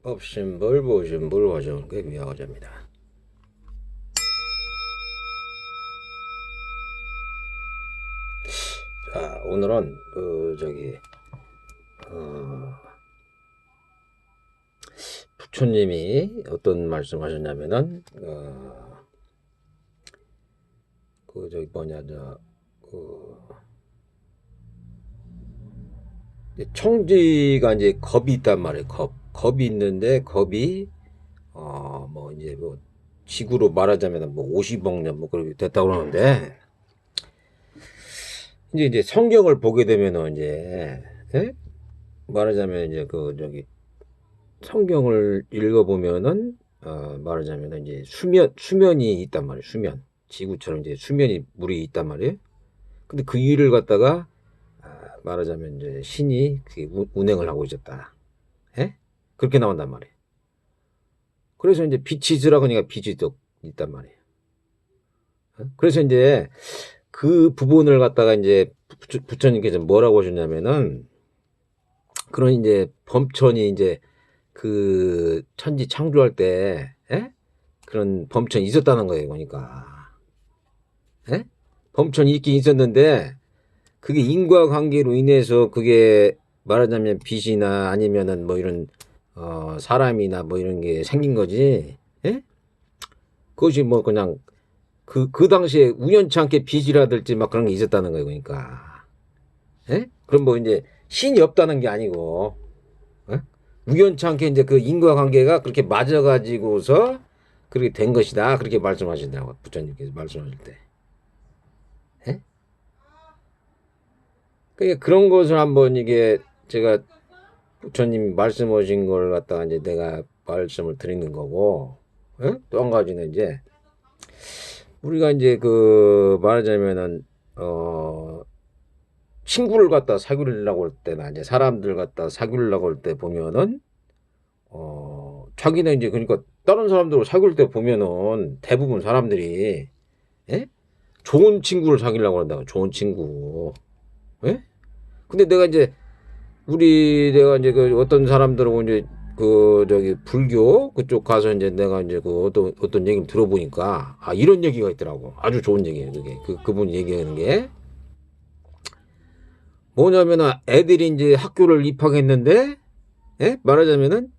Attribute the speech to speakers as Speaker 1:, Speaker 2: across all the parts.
Speaker 1: 업신불 보신불 화정의 미화과자입니다. 자, 오늘은 부처님이 어떤 말씀하셨냐면은 청지가 이제 겁이 있단 말이에요. 겁이 있는데 겁이 이제 지구로 말하자면 50억 년 그렇게 됐다고 그러는데, 이제 성경을 보게 되면은 이제, 예? 말하자면 이제 성경을 읽어보면은 말하자면 이제 수면이 있단 말이에요. 수면, 지구처럼 이제 수면이 물이 있단 말이에요. 근데 그 위를 갖다가 말하자면 이제 신이 운행을 하고 있었다. 예? 그렇게 나온단 말이에요. 그래서 이제 빛이 있으라고 하니까 빛이 또 있단 말이에요. 그래서 이제 그 부분을 갖다가 이제 부처님께서 뭐라고 하셨냐면은, 그런 이제 범천이 이제 그 천지 창조할 때, 예? 그런 범천이 있었다는 거예요. 그러니까, 예? 범천이 있긴 있었는데 그게 인과관계로 인해서 그게 말하자면 빛이나 아니면은 이런 사람이나 이런 게 생긴 거지. 예? 그것이 그냥 그 당시에 우연치 않게 빛이라든지 그런 게 있었다는 거예요. 그러니까, 예? 그럼 이제 신이 없다는 게 아니고, 예? 우연치 않게 이제 그 인과관계가 그렇게 맞아가지고서 그렇게 된 것이다. 그렇게 말씀하신다고 부처님께서 말씀하실 때. 예? 그러니까 그런 것을 한번 이게 제가 부처님 말씀하신 걸 갖다가 이제 내가 말씀을 드리는 거고, 예? 또 한 가지는 이제 우리가 이제 말하자면은 친구를 갖다 사귀려고 할 때나 이제 사람들 갖다 사귀려고 할 때 보면은 자기는 이제 그러니까 다른 사람들을 사귈 때 보면은 대부분 사람들이, 예? 좋은 친구를 사귀려고 한다고. 좋은 친구. 예? 근데 내가 이제 어떤 사람들하고 이제 불교 그쪽 가서 이제 내가 이제 어떤 얘기를 들어보니까 이런 얘기가 있더라고. 아주 좋은 얘기예요. 그게 그분이 얘기하는 게 뭐냐면은, 애들이 이제 학교를 입학했는데, 예? 말하자면은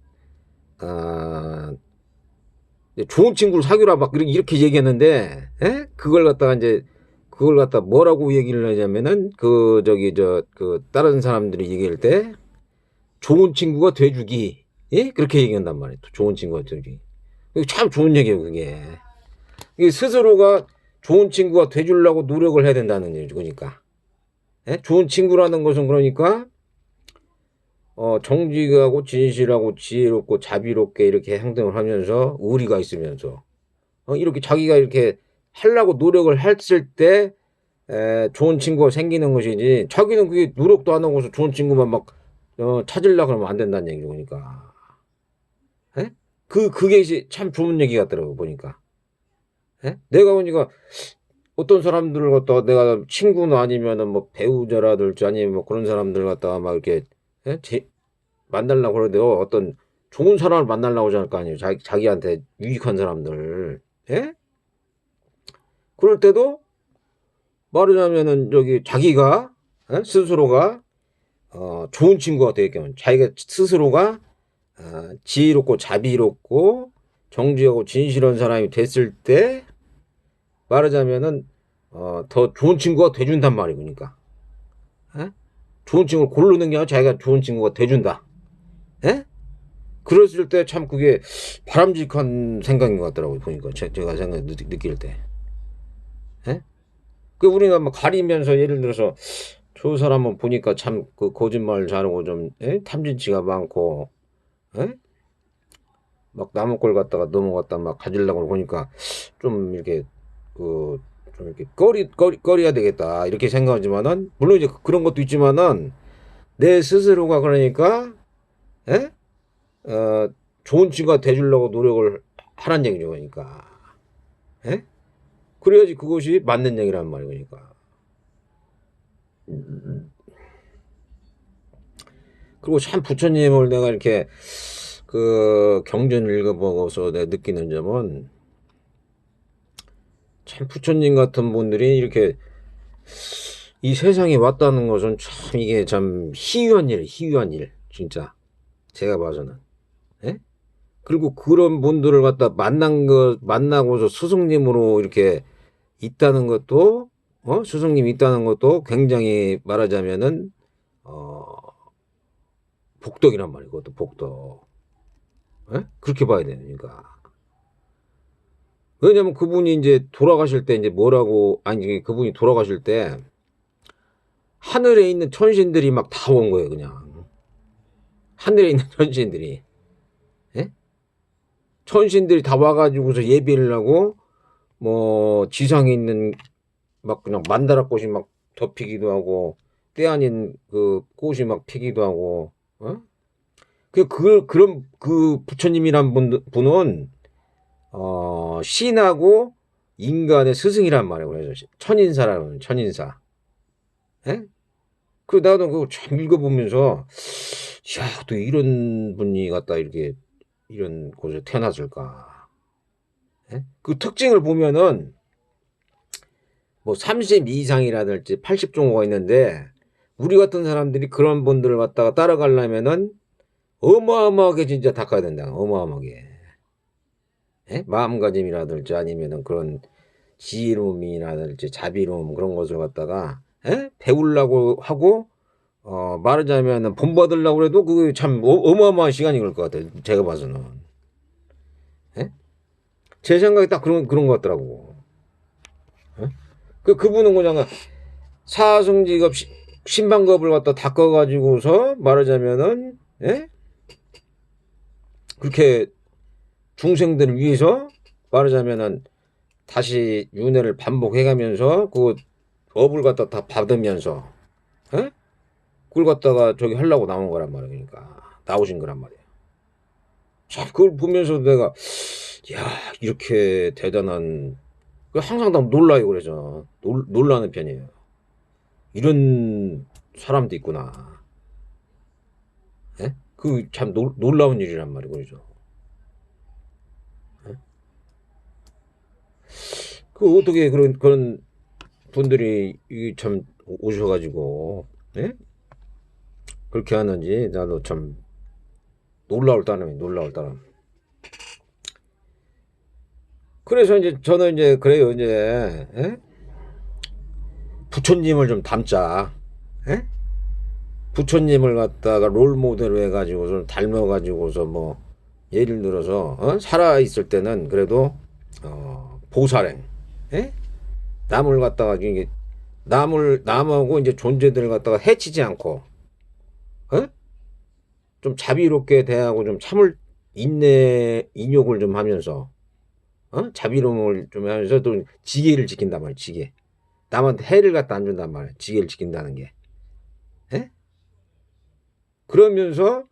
Speaker 1: 좋은 친구를 사귀라 이렇게 얘기했는데, 예? 그걸 갖다 뭐라고 얘기를 하냐면은 다른 사람들이 얘기할 때 좋은 친구가 돼주기, 예? 그렇게 얘기한단 말이에요. 좋은 친구가 돼주기. 참 좋은 얘기예요. 그게 이게 스스로가 좋은 친구가 돼주려고 노력을 해야 된다는 얘기죠. 그러니까, 예? 좋은 친구라는 것은 그러니까 정직하고 진실하고 지혜롭고 자비롭게 이렇게 행동을 하면서 의리가 있으면서 이렇게 자기가 이렇게 하려고 노력을 했을 때 좋은 친구가 생기는 것이지, 자기는 그게 노력도 안 하고서 좋은 친구만 찾으려고 그러면 안 된다는 얘기죠. 그러니까, 예? 그게 이제 참 좋은 얘기 같더라고 보니까. 예? 내가 보니까 어떤 사람들을 갖다가 내가 친구나 아니면은 배우자라든지 아니면 그런 사람들 갖다가 이렇게, 예? 만나려고 그러는데요. 어떤 좋은 사람을 만나려고 할 거 아니에요. 자기한테 유익한 사람들. 예? 그럴 때도 말하자면은 자기가, 예? 스스로가 좋은 친구가 되게끔 자기가 스스로가 지혜롭고 자비롭고 정직하고 진실한 사람이 됐을 때 말하자면은 더 좋은 친구가 돼준단 말이에요. 그러니까, 예? 좋은 친구를 고르는 게 아니라 자기가 좋은 친구가 돼준다. 예? 그랬을 때 참 그게 바람직한 생각인 것 같더라고요. 보니까 제가 느낄 때. 예? 우리가 가리면서 예를 들어서 저 사람은 보니까 참 거짓말 잘하고 좀, 예? 탐진치가 많고, 예? 남의 걸 갖다가 넘어갔다 가지려고 보니까 좀 이렇게 좀 이렇게 꺼려야 되겠다 이렇게 생각하지만은, 물론 이제 그런 것도 있지만은 내 스스로가 그러니까, 예? 좋은 친구가 돼주려고 노력을 하란 얘기죠. 그러니까, 예? 그래야지 그것이 맞는 얘기란 말이에요. 그러니까. 그리고 참 부처님을 내가 이렇게 그 경전을 읽어보고서 내가 느끼는 점은 참 부처님 같은 분들이 이렇게 이 세상에 왔다는 것은 참 이게 참 희귀한 일, 희귀한 일, 진짜 제가 봐서는. 예? 그리고 그런 분들을 갖다 만나고서 스승님으로 이렇게 있다는 것도, 스승님 있다는 것도 굉장히 말하자면은, 복덕이란 말이에요. 그것도 복덕. 예? 그렇게 봐야 되니까. 왜냐면 그분이 이제 돌아가실 때 이제 뭐라고, 아니, 그분이 돌아가실 때 하늘에 있는 천신들이 막 다 온 거예요, 그냥. 하늘에 있는 천신들이. 예? 천신들이 다 와가지고서 예비를 하고, 뭐, 지상에 있는 막 그냥 만다라꽃이 막 덮이기도 하고, 때 아닌 그 꽃이 막 피기도 하고, 그런 그 부처님이란 분은, 신하고 인간의 스승이란 말이에요. 그래서 천인사라는 천인사. 예? 그 나도 그거 참 읽어보면서 야, 또 이런 분이 갖다 이렇게 이런 곳에 태어났을까? 예? 그 특징을 보면은 뭐 30 이상이라든지 80 정도가 있는데 우리 같은 사람들이 그런 분들을 갖다가 따라가려면은 어마어마하게 진짜 닦아야 된다. 어마어마하게. 예? 마음가짐이라든지 아니면은 그런 지혜로움이라든지 자비로움 그런 것을 갖다가 배우려고 하고 말하자면 본받으려고 해도 그게 참 어마어마한 시간이 걸릴 것 같아요. 제가 봐서는. 예? 제 생각에 딱 그런 것 같더라고. 예? 그분은 그냥 사승직업 신방급을 갖다 닦아가지고서 말하자면은 예? 그렇게 중생들을 위해서 말하자면은 다시 윤회를 반복해가면서 그 업을 갖다 다 받으면서 예? 그걸 갖다가 저기 하려고 나온 거란 말이야. 그러니까 나오신 거란 말이야. 참 그걸 보면서 내가 야 이렇게 대단한 항상 다 놀라요. 그래서 놀라는 편이에요. 이런 사람도 있구나. 예? 그 참 놀라운 일이란 말이에요. 그죠? 예? 그 어떻게 그런 분들이 참 오셔가지고 예? 그렇게 하는지 나도 참 놀라울 따름이 놀라울 따름. 그래서 이제 저는 이제 그래요. 이제 예? 부처님을 좀 닮자. 예? 부처님을 갖다가 롤 모델로 해가지고 좀 닮아가지고서 뭐 예를 들어서 살아 있을 때는 그래도 보살행, 예? 남을 갖다가 이게 남하고 이제 존재들을 갖다가 해치지 않고, 좀 자비롭게 대하고 좀 참을 인내 인욕을 좀 하면서, 자비로움을 좀 하면서 또 지계를 지킨단 말이야. 지계. 남한테 해를 갖다 안 준단 말이야. 지계를 지킨다는 게. 예? 그러면서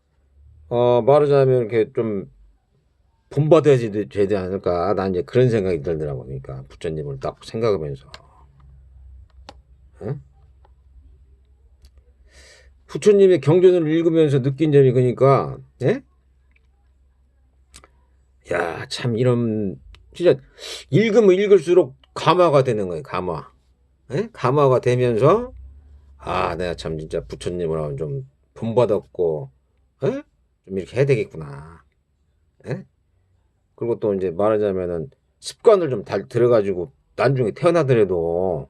Speaker 1: 말하자면 이렇게 좀 본받아야 되지 않을까. 난 이제 그런 생각이 들더라고. 그러니까 부처님을 딱 생각하면서. 예? 부처님의 경전을 읽으면서 느낀 점이 그러니까 예? 야, 참 이런 진짜 읽으면 읽을수록 감화가 되는 거예요. 감화. 예? 감화가 되면서 아, 내가 참 진짜 부처님을 좀 본받았고 예? 좀 이렇게 해야 되겠구나. 예? 그리고 또 이제 말하자면은 습관을 좀 들어가지고 나중에 태어나더라도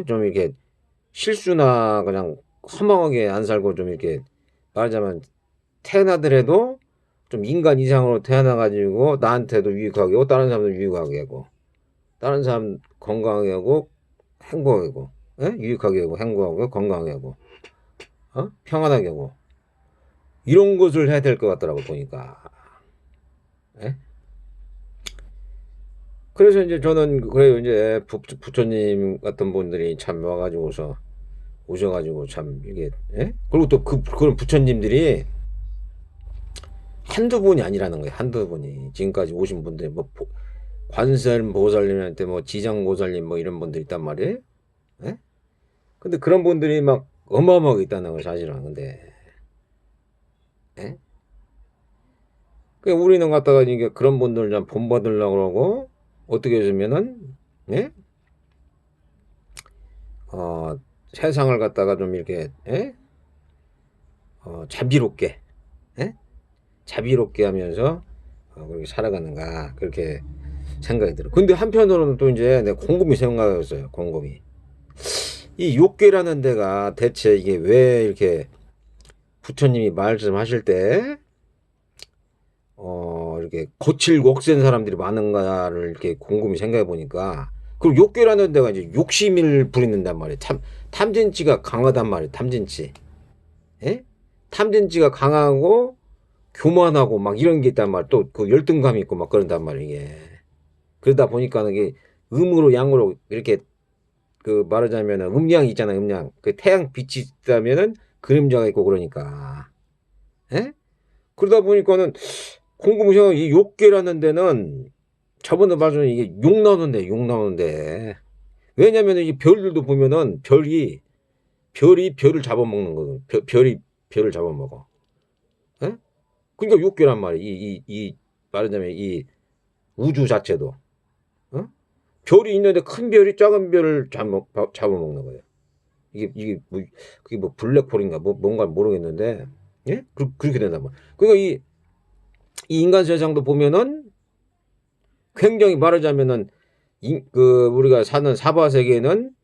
Speaker 1: 좀 이렇게 실수나 그냥 허망하게 안 살고 좀 이렇게 말하자면 태어나더라도 좀 인간 이상으로 태어나가지고 나한테도 유익하게 하고 다른 사람도 유익하게 하고 다른 사람 건강하게 하고 행복하게 하고 유익하게 하고 행복하게 건강하게 하고 평안하게 하고 이런 것을 해야 될 것 같더라고 보니까. 예? 그래서 이제 저는 그래요. 이제 부처님 같은 분들이 참 와가지고서 오셔가지고 참 이게 그리고 또 그런 부처님들이 한두 분이 아니라는 거예요. 한두 분이 지금까지 오신 분들 뭐 관세음 보살님한테 뭐 지장 보살님 뭐 이런 분들 있단 말이에요. 예? 근데 그런 분들이 막 어마어마하게 있다는 거 사실은. 근데 예? 우리는 갖다가 이게 그런 분들 좀 본받으려고 그러고 어떻게 해주면은 예? 세상을 갖다가 좀 이렇게 예? 자비롭게 예? 자비롭게 하면서 그렇게 살아가는가 그렇게 생각이 들어. 근데 한편으로는 또 이제 내가 곰곰이 생각했어요. 곰곰이 이 욕계라는 데가 대체 이게 왜 이렇게 부처님이 말씀하실 때 이렇게 거칠고 억센 사람들이 많은가를 이렇게 곰곰이 생각해 보니까 그리고 욕계라는 데가 이제 욕심을 부리는단 말이에요. 탐진치가 강하단 말이에요. 탐진치. 예? 탐진치가 강하고 교만하고 막 이런 게 있단 말이에요. 또 그 열등감이 있고 막 그런단 말이에요. 이게. 그러다 보니까는 이게 음으로 양으로 이렇게 그 말하자면은 음양이 있잖아요. 음양. 그 태양 빛이 있다면은 그림자가 있고 그러니까. 예? 그러다 보니까는 공부무시하고 이 욕계라는 데는 저번에 말씀드린 이게 욕 나오는데 왜냐면 이 별들도 보면은 별이 별을 잡아먹는 거거든. 별이 별을 잡아먹어. 예? 그러니까 욕계란 말이야. 이 말하자면 이 우주 자체도. 어? 별이 있는데 큰 별이 작은 별을 잡아먹는 거예요. 이게 뭐 그게 뭐 블랙홀인가 뭐 뭔가 모르겠는데 예? 그렇게 된단 말이야. 그러니까 이 인간 세상도 보면은 굉장히 말하자면은 그 우리가 사는 사바 세계는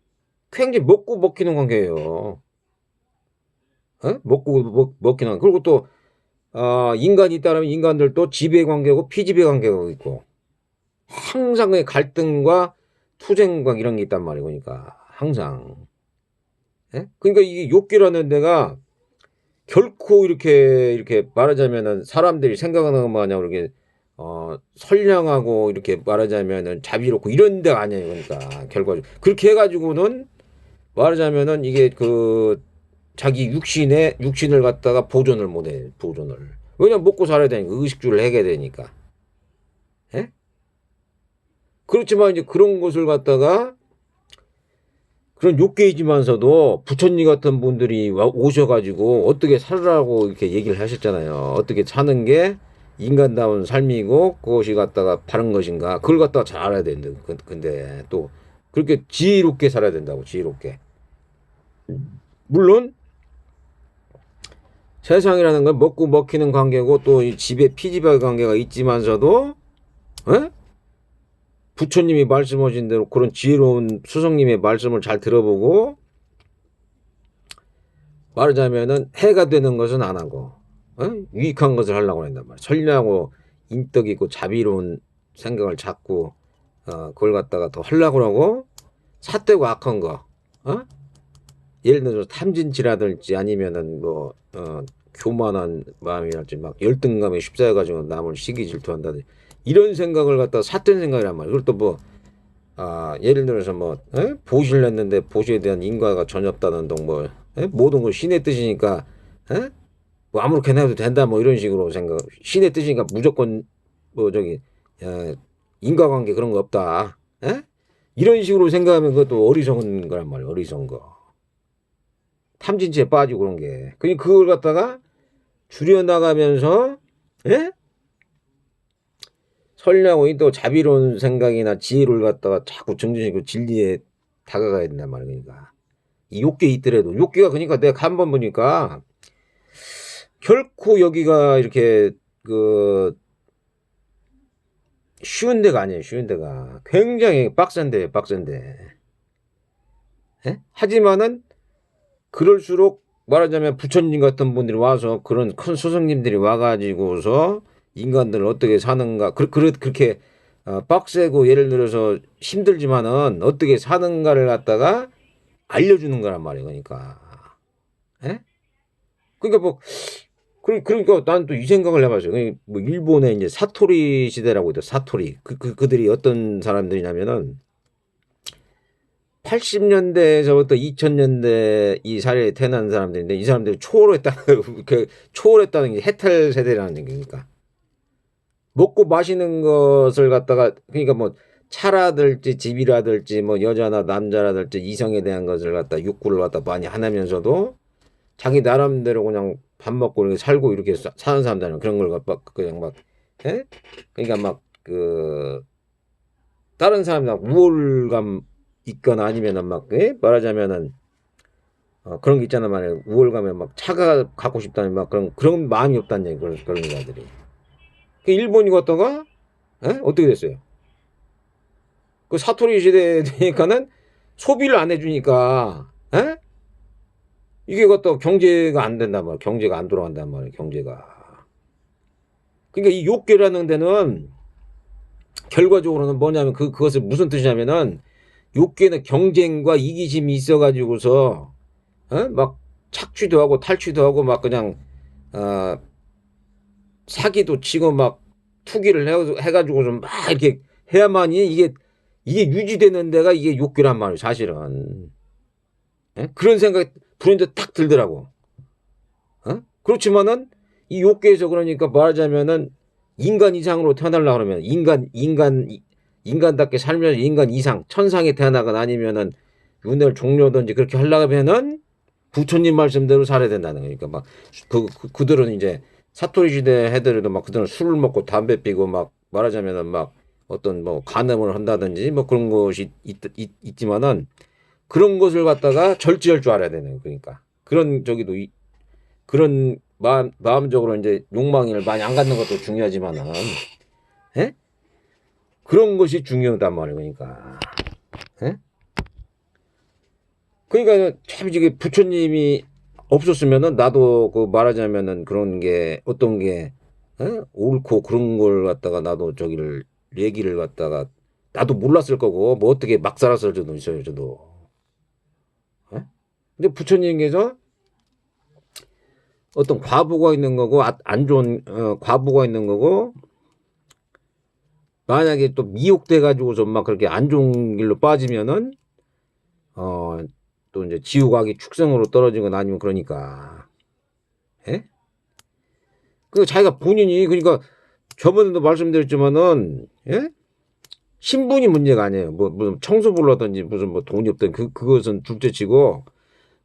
Speaker 1: 굉장히 먹고 먹히는 관계예요. 먹고 먹히는 관계. 그리고 또 인간이 있다면 인간들도 지배 관계고 피지배 관계가 있고 항상의 갈등과 투쟁과 이런 게 있단 말이에요. 그러니까 항상. 예? 그러니까 이게 욕기라는 데가 결코 이렇게 말하자면은 사람들이 생각하는 것 마냥 이렇게 선량하고 이렇게 말하자면은 자비롭고 이런 데가 아니에요. 그러니까 결과적으로 그렇게 해가지고는 말하자면은 이게 그 자기 육신을 갖다가 보존을 못해. 보존을. 왜냐면 먹고 살아야 되니까 의식주를 해야 되니까. 예? 그렇지만 이제 그런 것을 갖다가 그런 욕계이지만서도 부처님 같은 분들이 오셔가지고 어떻게 살으라고 이렇게 얘기를 하셨잖아요. 어떻게 사는 게 인간다운 삶이고 그것이 갖다가 바른 것인가 그걸 갖다가 잘 알아야 된다. 근데 또 그렇게 지혜롭게 살아야 된다고. 지혜롭게. 물론 세상이라는 건 먹고 먹히는 관계고 또 이 집에 피지배 관계가 있지만서도 에? 부처님이 말씀하신 대로 그런 지혜로운 스승님의 말씀을 잘 들어보고 말하자면은 해가 되는 것은 안 하고 유익한 것을 하려고 한단 말이야. 선량하고 인덕 있고 자비로운 생각을 잡고 그걸 갖다가 더 하려고 하고 삿되고 악한 거 예를 들어서 탐진치라든지 아니면은 뭐 교만한 마음이랄지 막 열등감에 휩싸여가지고 남을 시기 질투한다든지 이런 생각을 갖다가 삿된 생각이란 말이야. 그리고 또 뭐 예를 들어서 뭐 보시를 했는데 보시에 대한 인과가 전혀 없다는 동 뭐 모든 걸 신의 뜻이니까 뭐 아무렇게나 해도 된다 뭐 이런 식으로 생각. 신의 뜻이니까 무조건 뭐 저기 인과관계 그런 거 없다. 이런 식으로 생각하면 그것도 어리석은 거란 말이야. 어리석은 거. 탐진치에 빠지고 그런 게. 그러니까 그걸 갖다가 줄여나가면서 선량하고 또 자비로운 생각이나 지혜를 갖다가 자꾸 정진시키고 진리에 다가가야 된단 말이야. 그러니까 이 욕계 있더라도 욕계가 그러니까 내가 한번 보니까 결코 여기가 이렇게 그 쉬운 데가 아니에요. 쉬운 데가 굉장히 빡센데 빡센데. 하지만은 그럴수록 말하자면 부처님 같은 분들이 와서 그런 큰 스승님들이 와가지고서 인간들을 어떻게 사는가 그렇게 빡세고 예를 들어서 힘들지만은 어떻게 사는가를 갖다가 알려주는 거란 말이에요. 그러니까 그러니까 뭐 그러니까 난 또 이 생각을 해봤어요. 뭐 일본의 이제 사토리 시대라고 있죠. 사토리 그들이 어떤 사람들이냐면은 80년대에서부터 2000년대 이 사회에 태어난 사람들인데 이 사람들이 초월했다는 게 해탈 세대라는 얘기니까 먹고 마시는 것을 갖다가 그러니까 뭐 차라든지 집이라든지 뭐 여자나 남자라든지 이성에 대한 것을 갖다 욕구를 갖다 많이 하면서도 자기 나름대로 그냥 밥 먹고 이렇게 살고 이렇게 사는 사람들은 그런 걸 그냥 막 예? 그러니까 막 그 다른 사람이랑 우월감 있거나 아니면은 막 예? 말하자면은 그런 게 있잖아 말이야. 우월감에 막 차가 갖고 싶다는 막 그런 마음이 없다는 얘기 그런 여자들이. 그 일본이 갔다가 예? 어떻게 됐어요? 그 사토리 시대 되니까는 소비를 안 해주니까 예? 이게 갖다 경제가 안 된단 말이야. 경제가 안 돌아간단 말이야. 경제가. 그러니까 이 욕계라는 데는 결과적으로는 뭐냐면 그것을 무슨 뜻이냐면은 욕계는 경쟁과 이기심이 있어가지고서 막 착취도 하고 탈취도 하고 막 그냥 어, 사기도 치고 막 투기를 해가지고서 막 이렇게 해야만이 이게 유지되는 데가 이게 욕계란 말이에요. 사실은. 예? 그런 생각 브랜드 딱 들더라고. 그렇지만은 이 욕계에서 그러니까 말하자면은 인간 이상으로 태어나려고 그러면 인간답게 살면서 인간 이상 천상에 태어나거나 아니면은 윤회를 종료든지 그렇게 하려고 하면은 부처님 말씀대로 살아야 된다는 거니까 막 그들은 이제 사토리 시대 해더라도 막 그들은 술을 먹고 담배 피고 막 말하자면은 막 어떤 뭐 간음을 한다든지 뭐 그런 것이 있지만은 그런 것을 갖다가 절제할 줄 알아야 되는 거예요. 그러니까 그런 저기도 그런 마음적으로 이제 욕망을 많이 안 갖는 것도 중요하지만은 예? 그런 것이 중요하단 말이에요. 그러니까 예? 그러니까 참 이게 부처님이 없었으면은 나도 그 말하자면은 그런 게 어떤 게 옳고 그런 걸 갖다가 나도 저기를 얘기를 갖다가 나도 몰랐을 거고 뭐 어떻게 막 살았을 수도 있어요. 저도. 예? 근데 부처님께서 어떤 과부가 있는 거고 안 좋은 과부가 있는 거고 만약에 또 미혹돼 가지고서 막 그렇게 안 좋은 길로 빠지면은 어 또 이제 지옥악이 축생으로 떨어지거나 아니면 그러니까 예? 그 자기가 본인이 그러니까 저번에도 말씀드렸지만은 예? 신분이 문제가 아니에요. 뭐 무슨 청소부라든지 무슨 뭐 돈이 없든 그것은 둘째치고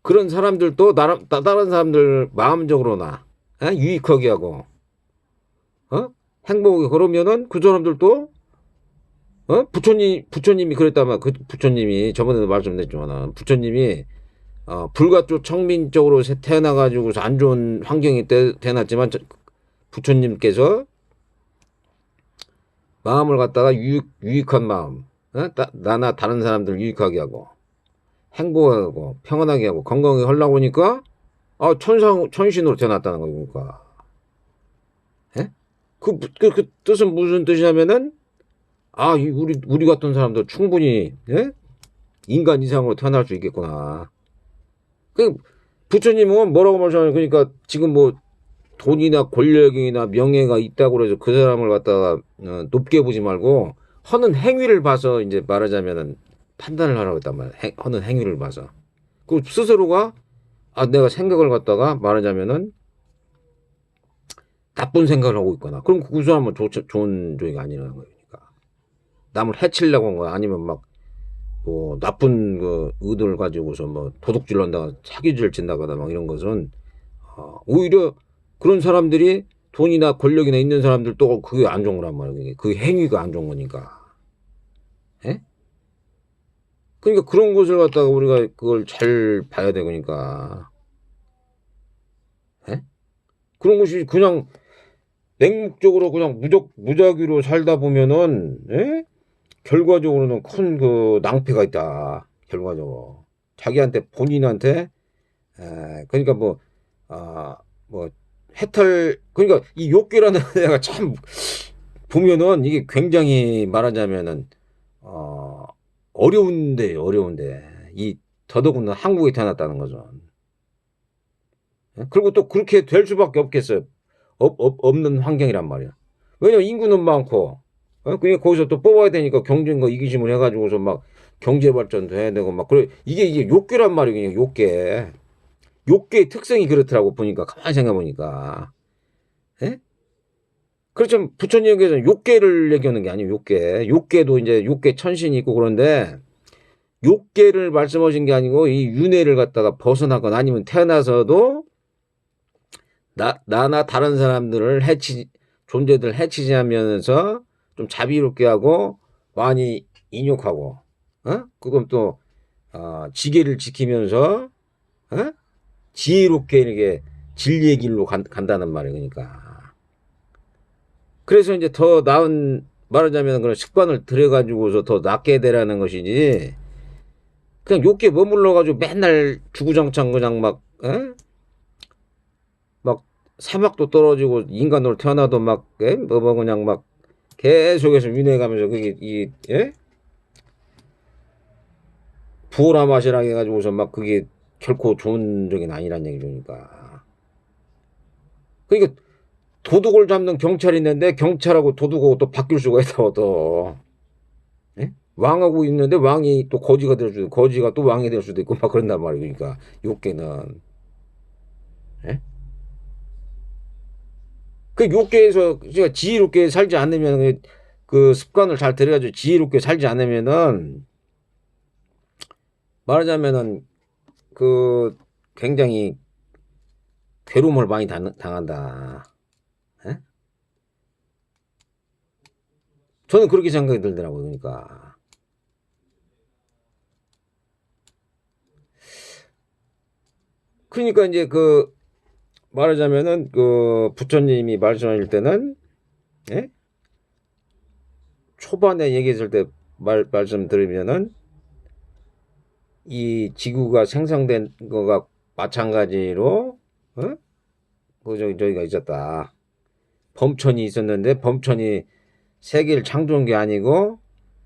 Speaker 1: 그런 사람들도 다른 사람들 마음적으로나 유익하게 하고 행복하게 그러면은 그 사람들도 부처님이 그랬다면 그 부처님이 저번에도 말씀드렸지만 부처님이 불가쪽 청민적으로 태어나가지고서 안 좋은 환경이 태어났지만 부처님께서 마음을 갖다가 유익한 마음, 나나 다른 사람들 유익하게 하고 행복하고 평안하게 하고 건강하게 하려고 하니까 천신으로 태어났다는 거니까. 예? 그 뜻은 무슨 뜻이냐면은 우리 같은 사람도 충분히 예? 인간 이상으로 태어날 수 있겠구나. 그 부처님은 뭐라고 말하냐면 그러니까 지금 뭐 돈이나 권력이나 명예가 있다고 그래서 그 사람을 갖다가 높게 보지 말고 하는 행위를 봐서 이제 말하자면은 판단을 하라고 했단 말이야. 하는 행위를 봐서. 그 스스로가 내가 생각을 갖다가 말하자면은 나쁜 생각을 하고 있거나 그럼 그 사람은 좋은 조이가 아니라는 거니까. 남을 해치려고 한 거야. 아니면 막 뭐 나쁜 그 의도를 가지고서 뭐 도둑질 한다거나 사기질 친다거나 막 이런 것은 오히려 그런 사람들이 돈이나 권력이나 있는 사람들도 그게 안 좋은 거란 말이에요. 그 행위가 안 좋은 거니까. 예? 그러니까 그런 것을 갖다가 우리가 그걸 잘 봐야 되니까. 예? 그런 것이 그냥 맹목적으로 그냥 무작위로 살다 보면은 예? 결과적으로는 큰 그 낭패가 있다. 결과적으로 자기한테 본인한테 그러니까 뭐 해탈 그러니까 이 욕기라는 애가 참 보면은 이게 굉장히 말하자면은 어려운데 이 더더군다나 한국에 태어났다는 거죠. 그리고 또 그렇게 될 수밖에 없겠어요. 없는 환경이란 말이야. 왜냐면 인구는 많고 그러니까 거기서 또 뽑아야 되니까 경쟁과 이기심을 해가지고서 막 경제 발전도 해야 되고 막 그래 이게 욕계란 말이에요. 그냥 욕계의 특성이 그렇더라고 보니까 가만히 생각해 보니까. 예? 그렇죠. 부처님께서 욕계를 얘기하는 게 아니에요. 욕계도 이제 욕계 천신이 있고 그런데 욕계를 말씀하신 게 아니고 이 윤회를 갖다가 벗어나거나 아니면 태어나서도 나나 다른 사람들을 존재들 해치지 않으면서 좀 자비롭게 하고 많이 인욕하고, 그건 또 지계를 지키면서, 지혜롭게 이렇게 진리의 길로 간다는 말이에요. 그러니까. 그래서 이제 더 나은, 말하자면 그런 습관을 들여가지고서 더 낫게 되라는 것이지, 그냥 욕게 머물러가지고 맨날 주구장창 그냥 막, 막 사막도 떨어지고 인간으로 태어나도 막, 뭐 그냥 막 계속해서 윤회가면서 그게, 부어라 마시라 해가지고서 막 그게 결코 좋은 적이 아니란 얘기니까. 그러니까 도둑을 잡는 경찰이 있는데 경찰하고 도둑하고 또 바뀔 수가 있다고 또. 왕하고 있는데 왕이 또 거지가 될 수도 있고 거지가 또 왕이 될 수도 있고 막 그런단 말이에요. 그러니까 욕계는. 그 욕계에서 제가 지혜롭게 살지 않으면 그 습관을 잘 들여가지고 지혜롭게 살지 않으면은 말하자면은 그 굉장히 괴로움을 많이 당한다. 저는 그렇게 생각이 들더라고요. 그러니까. 그러니까 이제 그 말하자면은 그 부처님이 말씀하실 때는 초반에 얘기했을 때 말씀 들으면은 이 지구가 생성된 거가 마찬가지로 저희가 있었다. 범천이 있었는데 범천이 세계를 창조한 게 아니고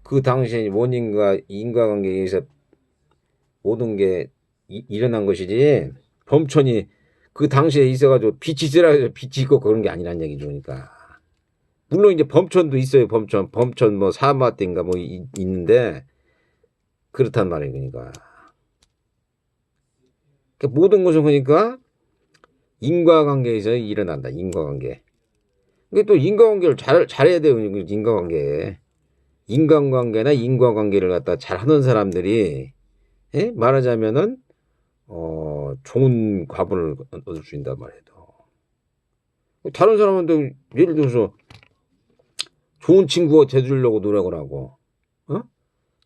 Speaker 1: 그 당시에 원인과 인과관계에 의해서 모든 게 일어난 것이지 범천이 그 당시에 있어가지고 빛이 있으라 해서 빛이 있고 그런 게 아니란 얘기죠. 그러니까 물론 이제 범천도 있어요. 범천 뭐 사마띠인가 뭐 있는데 그렇단 말이에요. 그러니까 모든 것은 그러니까 인과관계에서 일어난다. 인과관계. 근데 또 인과관계를 잘해야 돼요. 인과관계. 인간관계나 인과관계를 갖다 잘하는 사람들이 말하자면은 좋은 과분을 얻을 수 있단 말이에요. 다른 사람한테 예를 들어서 좋은 친구가 돼주려고 노력을 하고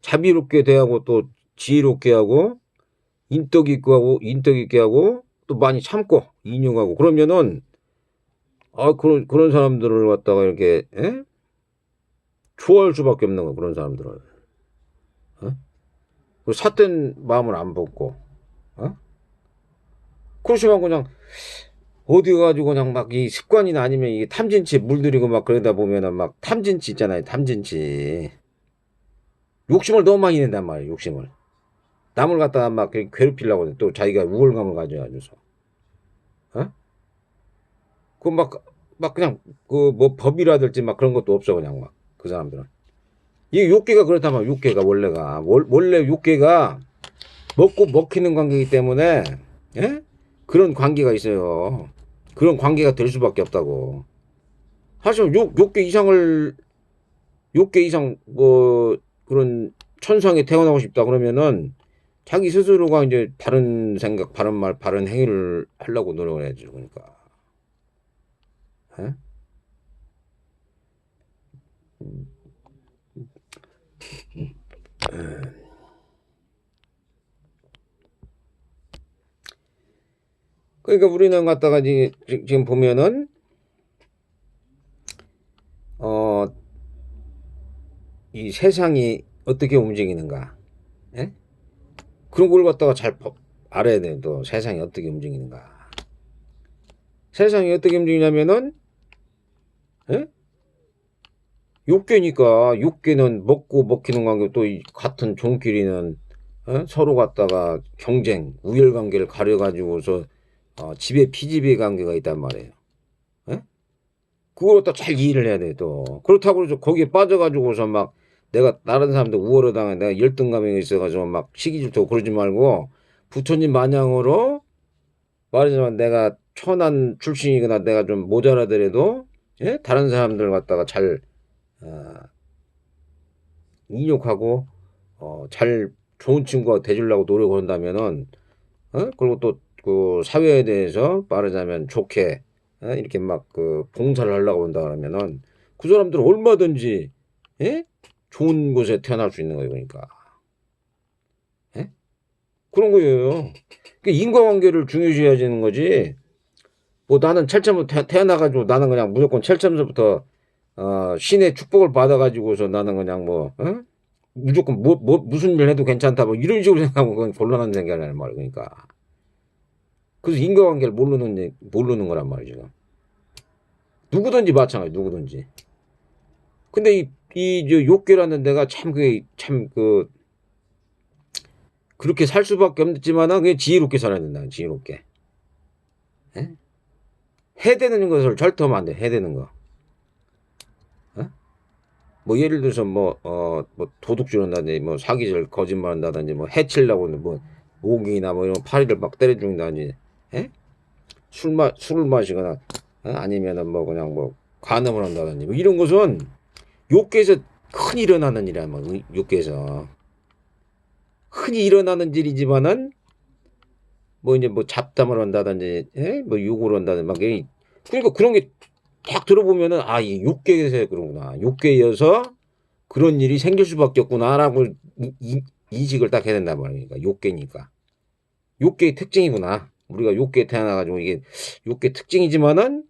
Speaker 1: 자비롭게 대하고 또 지혜롭게 하고 인덕 있게 하고 또 많이 참고 인용하고 그러면은 그런 사람들을 갖다가 이렇게 좋아할 수밖에 없는 거야. 그런 사람들을 삿된 마음을 안 먹고 그렇지만 그냥 어디 가지고 그냥 막 이 습관이나 아니면 이 탐진치 물들이고 막 그러다 보면은 막 탐진치 있잖아요. 탐진치 욕심을 너무 많이 낸단 말이에요. 욕심을 남을 갖다가 막 괴롭히려고 또 자기가 우월감을 가져가지고서 막 그냥 그 뭐 법이라든지 막 그런 것도 없어. 그냥 막 그 사람들은 이 욕계가 그렇다면 욕계가 원래 욕계가 먹고 먹히는 관계이기 때문에 그런 관계가 있어요. 그런 관계가 될 수밖에 없다고. 하지만 욕계 이상 뭐 그런 천상에 태어나고 싶다 그러면은 자기 스스로가 이제 바른 생각, 바른 말, 바른 행위를 하려고 노력을 해야죠. 그러니까. 에? 그러니까 우리는 갖다가 지금 보면은 이 세상이 어떻게 움직이는가, 그런 걸 갖다가 잘 알아야 돼. 또 세상이 어떻게 움직이는가. 세상이 어떻게 움직이냐면은 욕계니까 욕계는 먹고 먹히는 관계 또 같은 종끼리는 서로 갖다가 경쟁, 우열관계를 가려가지고서 지배 피지배 관계가 있단 말이에요. 그걸 갖다 잘 이해를 해야 돼. 또 그렇다고 해서 거기에 빠져가지고서 막 내가 다른 사람들 우월을 당해 내가 열등감이 있어가지고 막 시기 질투고 그러지 말고 부처님 마냥으로 말하자면 내가 천한 출신이거나 내가 좀 모자라더라도 다른 사람들 갖다가 잘 인욕하고 잘 좋은 친구가 돼주려고 노력을 한다면은 그리고 또 그 사회에 대해서 말하자면 좋게 이렇게 막 그 봉사를 하려고 한다 그러면은 그 사람들은 얼마든지 예? 좋은 곳에 태어날 수 있는 거예요. 그러니까 예? 그런 거예요. 그러니까 인과관계를 중요시해야 되는 거지. 뭐 나는 첼첨부터 태어나가지고 나는 그냥 무조건 첼첨서부터 신의 축복을 받아가지고서 나는 그냥 뭐 무조건 무슨 일 해도 괜찮다 뭐 이런 식으로 생각하면 그건 곤란한 생각이란 말이야. 그러니까 그래서 인과관계를 모르는 거란 말이죠. 지금 누구든지 마찬가지 누구든지. 근데 이 욕계라는 데가 그렇게 살 수밖에 없지만은 그게 지혜롭게 살아야 된다. 지혜롭게. 예? 해대는 것을 절대 하면 안 돼. 해대는 거. 뭐 예를 들어서 뭐 도둑질 한다든지 뭐 사기질 거짓말 한다든지 뭐 해치려고 뭐 모기나 뭐 이런 파리를 막 때려 죽인다든지 예? 술을 마시거나 아니면은 뭐 그냥 뭐 간음을 한다든지 뭐 이런 것은 욕계에서 흔히 일어나는 일이야. 뭐 욕계에서 흔히 일어나는 일이지만은 뭐 이제 뭐 잡담을 한다든지 뭐 욕을 한다든지 막 그러니까 그런 게 딱 들어보면은 이 욕계에서 그런구나. 욕계여서 그런 일이 생길 수밖에 없구나라고 인식을 딱 해야 된단 말이니까. 그러니까 욕계니까. 욕계의 특징이구나. 우리가 욕계에 태어나가지고 이게 욕계 특징이지만은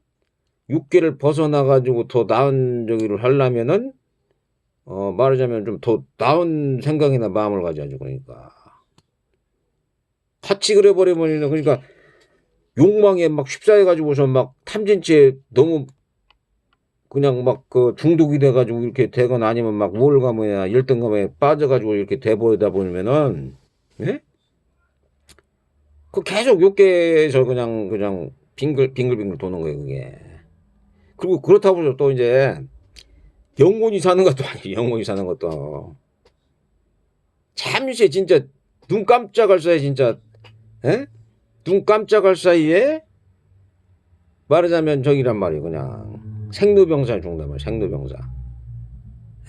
Speaker 1: 육계를 벗어나가지고 더 나은 저기를 하려면은 말하자면 좀 더 나은 생각이나 마음을 가져야죠. 그러니까 파칙을 해버리면 그러니까 욕망에 막 휩싸여가지고서 막 탐진치에 너무 그냥 막 그 중독이 돼가지고 이렇게 되거나 아니면 막 우월감이나 열등감에 빠져가지고 이렇게 돼버리다 보면은 예? 그 계속 욕계에서 그냥 빙글빙글 도는 거예요. 그게. 그리고 그렇다고 해서 또 이제 영원히 사는 것도 아니에요. 영원히 사는 것도. 잠시 진짜 눈 깜짝할 사이에 진짜 에? 눈 깜짝할 사이에 말하자면 저기란 말이에요. 그냥 생로병사에 죽는단 말이에요. 생로병사.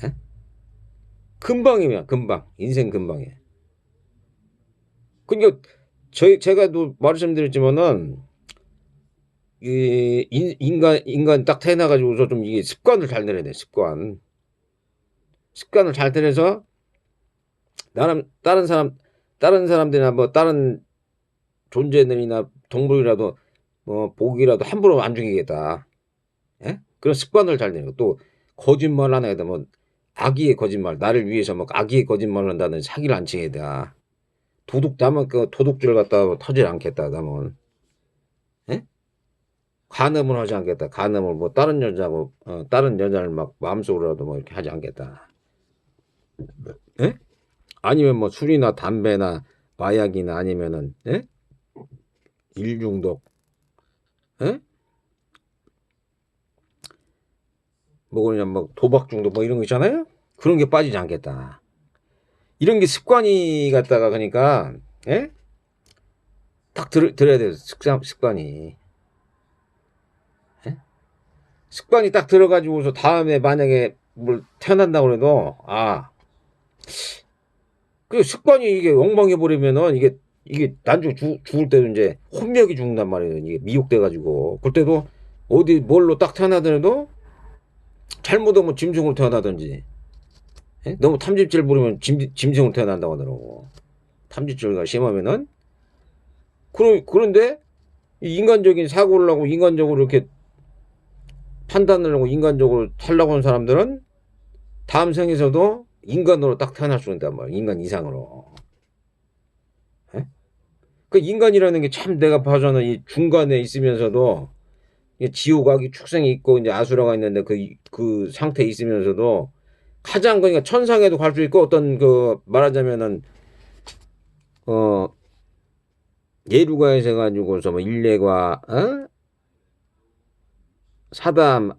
Speaker 1: 에? 금방이면 금방. 인생 금방이에요. 그러니까 제가 또 말씀드렸지만은 인간 딱 태어나가지고서 좀 이게 습관을 잘 들여야 돼. 습관을 잘 들여서 나름 다른 사람들이나 뭐 다른 존재들이나 동물이라도 뭐 복이라도 함부로 안 죽이겠다. 예? 그런 습관을 잘 내는 거. 또 거짓말 하나 해도 뭐 악의의 거짓말 나를 위해서 뭐 악의의 거짓말을 한다는 사기를 안 치겠다. 나면 그 도둑질 갖다 터질 않겠다. 나면 예? 간음을 하지 않겠다. 간음을 뭐 다른 여자를 막 마음속으로라도 뭐 이렇게 하지 않겠다. 예? 아니면 뭐 술이나 담배나 마약이나 아니면은 예? 일중독 예? 뭐 그냥 뭐 도박 중독 뭐 이런 거 있잖아요. 그런 게 빠지지 않겠다. 이런 게 습관이 갖다가 그러니까 예? 딱 들어야 돼요. 습관이. 예? 습관이 딱 들어가지고서 다음에 만약에 뭘 태어난다고 해도 그 습관이 이게 엉망해 버리면은 이게 나중에 죽을 때도 이제 혼미하게 죽는단 말이에요. 이게 미혹돼 가지고 그때도 어디 뭘로 딱 태어나더라도 잘못하면 짐승으로 태어나든지 예? 너무 탐진질 부리면 짐승으로 태어난다고 하더라고. 탐진질가 심하면은 그런데 인간적인 사고를 하고 인간적으로 이렇게 판단을 하고 인간적으로 하려고 하는 사람들은 다음 생에서도 인간으로 딱 태어날 수 있단 말이야. 인간 이상으로. 예? 그 인간이라는 게 참 내가 봐서는 이 중간에 있으면서도 지옥 악이 축생이 있고 이제 아수라가 있는데 그 상태에 있으면서도 가장 그러니까 천상에도 갈 수 있고 어떤 그 말하자면은 예루가에서 해가지고서 뭐 일례과 사담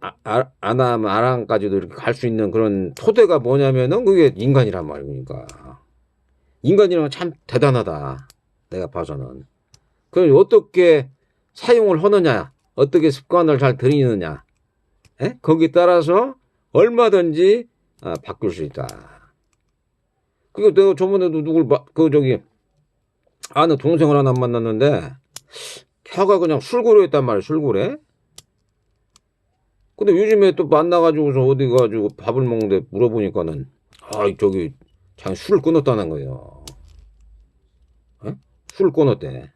Speaker 1: 아남 아랑까지도 이렇게 갈 수 있는 그런 토대가 뭐냐면은 그게 인간이란 말이에요. 그러니까 인간이란 건 참 대단하다. 내가 봐서는. 그럼 어떻게 사용을 하느냐, 어떻게 습관을 잘 들이느냐, 거기에 따라서 얼마든지 바꿀 수 있다. 그리고 내가 저번에도 아는 동생을 하나 만났는데 걔가 그냥 술고래였단 말이야. 술고래. 근데 요즘에 또 만나가지고서 어디 가지고 밥을 먹는데 물어보니까는 저기 자기 술을 끊었다는 거예요. 어? 술을 끊었대.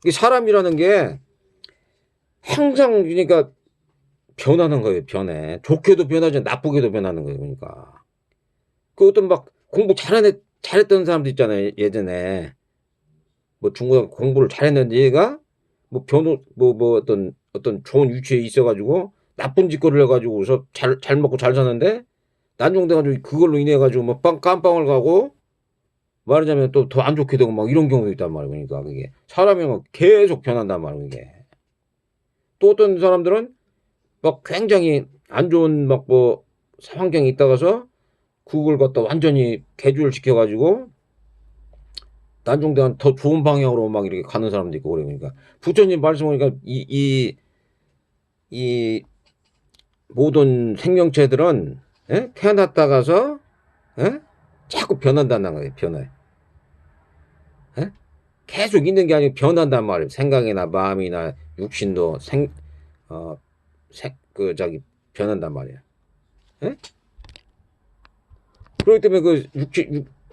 Speaker 1: 이게 사람이라는 게 항상 그러니까 변하는 거예요. 변해. 좋게도 변하지 나쁘게도 변하는 거예요. 그러니까 그 어떤 막 공부 잘했던 사람도 있잖아요. 예전에 뭐 중고등학교 공부를 잘했는데 얘가 뭐 변호 뭐 어떤 좋은 위치에 있어가지고 나쁜 짓거리를 해가지고서 잘 먹고 잘 사는데 난종돼가지고 그걸로 인해 가지고 뭐 깜빵을 가고 말하자면 또 더 안 좋게 되고 막 이런 경우도 있단 말이에요. 그러니까 그게 사람이 막 계속 변한단 말이에요. 이게 또 어떤 사람들은 막 굉장히 안 좋은 막 뭐 환경에 있다가서 그걸 갖다 완전히 개조를 시켜가지고 난종대한 더 좋은 방향으로 막 이렇게 가는 사람도 있고 그래요. 그러니까 부처님 말씀 보니까 이 모든 생명체들은 예? 태어났다가서 예? 자꾸 변한다는 거예요. 변해. 예? 계속 있는 게 아니고 변한단 말이에요. 생각이나 마음이나 육신도 어, 저기 변한단 말이에요. 예? 그렇기 때문에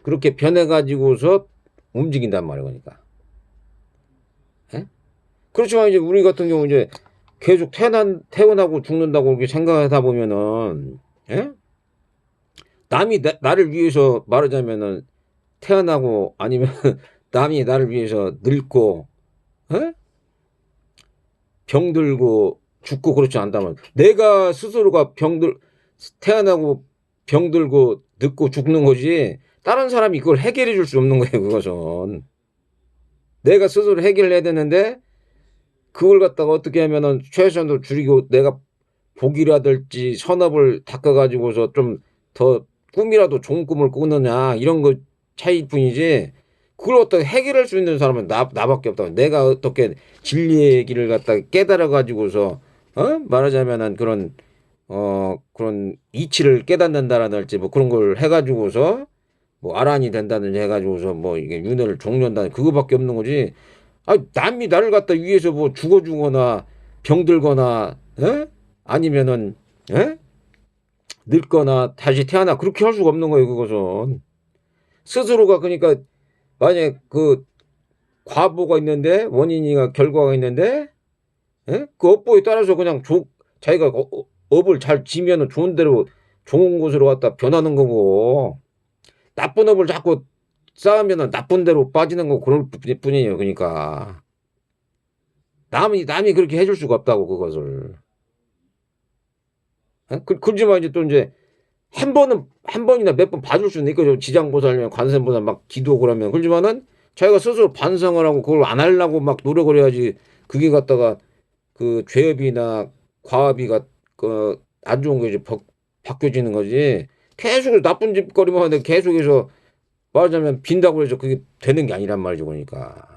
Speaker 1: 그렇게 변해가지고서 움직인단 말이에요. 그러니까. 예? 그렇지만 이제 우리 같은 경우 이제 계속 태어나고 죽는다고 이렇게 생각하다 보면은, 예? 남이 나를 위해서 말하자면은 태어나고 아니면 남이 나를 위해서 늙고, 예? 병들고 죽고 그렇지 않다면 내가 스스로가 태어나고 병들고 늙고 죽는 거지 다른 사람이 그걸 해결해 줄 수 없는 거예요. 그것은 내가 스스로 해결해야 되는데 그걸 갖다가 어떻게 하면은 최소한도 줄이고 내가 복이라든지 선업을 닦아가지고서 좀 더 꿈이라도 좋은 꿈을 꾸느냐 이런 거 차이뿐이지 그걸 어떻게 해결할 수 있는 사람은 나밖에 없다. 내가 어떻게 진리의 길을 갖다 깨달아 가지고서 말하자면은 그런 이치를 깨닫는다라든지 뭐 그런 걸 해가지고서 뭐 아란이 된다든지 해가지고서 뭐 이게 윤회를 종련다 그거밖에 없는 거지. 남이 나를 갖다 위해서 뭐 죽어주거나 병들거나 아니면은 에? 늙거나 다시 태어나 그렇게 할 수가 없는 거예요. 그것은 스스로가 그러니까 만약에 그 과보가 있는데 원인이가 결과가 있는데 그 업보에 따라서 그냥 자기가 업을 잘 지면은 좋은 대로 좋은 곳으로 갔다 변하는 거고 나쁜 업을 자꾸 쌓으면은 나쁜 대로 빠지는 거 그럴 뿐이에요. 그러니까 남이 그렇게 해줄 수가 없다고 그것을. 그렇지만 이제 또 이제 한 번이나 몇 번 봐줄 수는 있거든요. 지장보살이면 관세음보살 막 기도 그러면 그렇지만은 자기가 스스로 반성을 하고 그걸 안 하려고 막 노력을 해야지 그게 갖다가 그 죄업이나 과업이가 그 안 좋은 거지 바뀌어지는 거지. 계속 나쁜 짓거리만 하는데 계속해서 말하자면 빈다고 해서 그게 되는 게 아니란 말이죠. 그러니까.